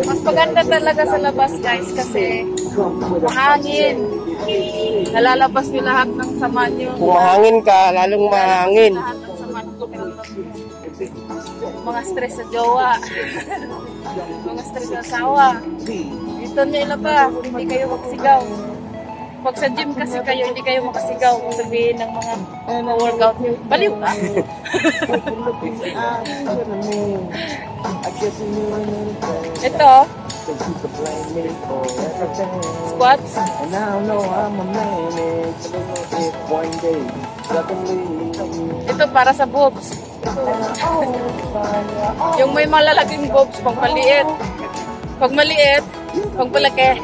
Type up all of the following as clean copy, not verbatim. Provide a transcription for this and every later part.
Mas maganda talaga sa labas guys kasi mahangin. Nalalabas nyo lahat ng sama nyo. Kung mahangin ka, lalong mahangin. Lahat ng sama nyo. Mga stress sa jowa. Mga stress sa asawa. Dito nyo ilabas. Hindi kayo magsigaw. Pag sa gym kasi kayo, hindi kayo makasigaw kung sabihin ng mga workout nyo. Baliw ka. Ito. Squats. Ito para sa boobs. Yung may malalaking boobs, pag maliit. Pag maliit, pag palaki.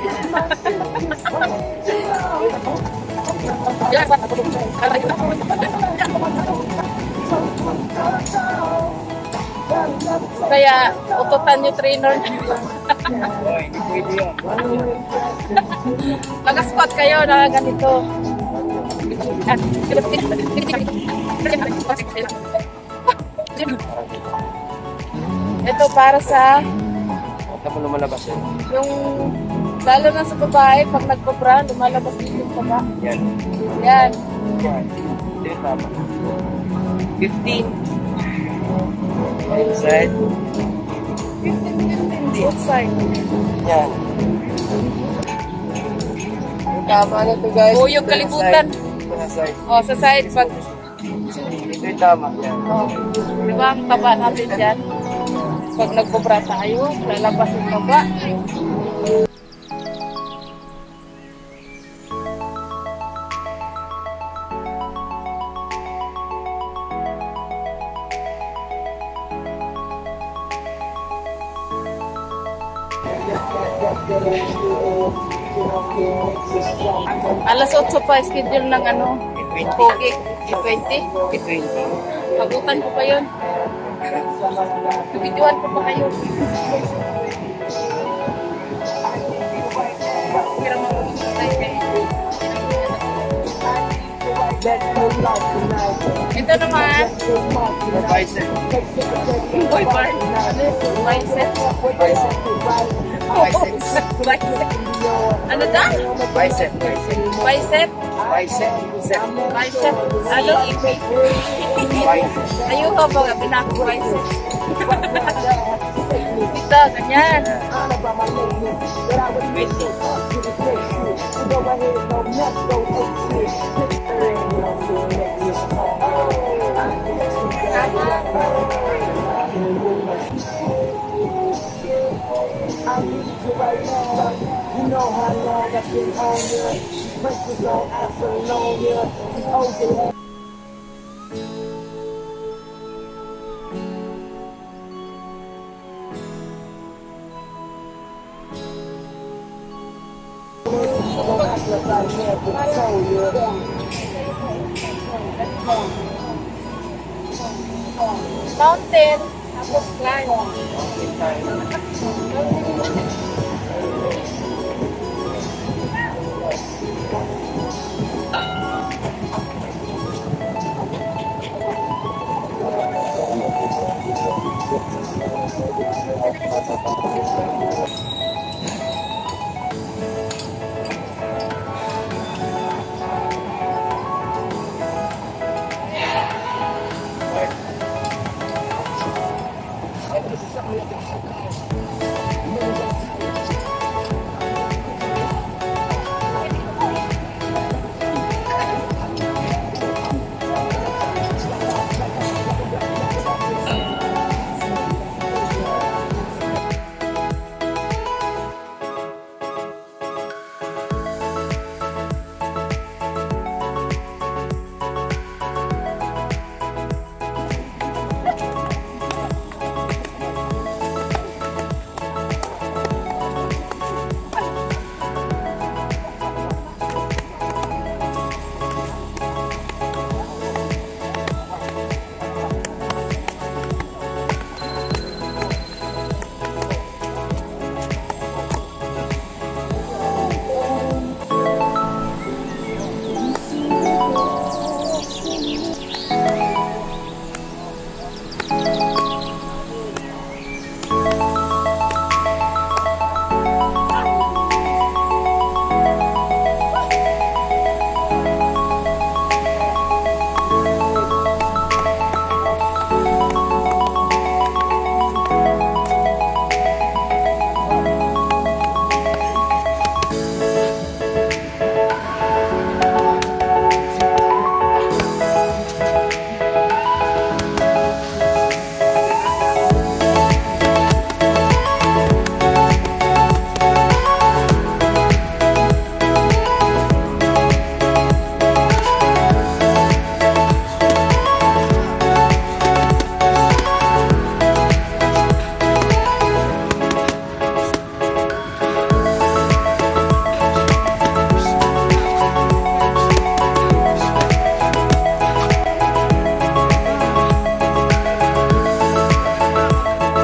Kaya, ututan yung trainer. Mag-squat kayo na ganito. Ito para sa Tapos lumalabas yun. yung lalo na sa babae, pag nagpapra, lumalabas din yung taba. Yan. Yan. Hindi, tama. 15. Inside. 15 outside. Yan. Tama na to guys. O, yung kalibutan. Sa side. O, sa side, pag, Ito yung tama. Yan. di ba, ang taba natin dyan. Pag nagpapra tayo, lalabas yung taba. Alas 8 pa schedule ng ano, Pogi, E20. Abutan ko pa yun. Tubidyoan ko pa kayo. Kira mabuhay kayo. Ito naman. Bicep. Boy bar. Bicep. Bicep. Bicep. Ano daw? Bicep. Bicep. Bicep. Bicep. Ano? Ayun ka ba? Pinako bicep. Ito, ganyan. Mountain, tapos climb.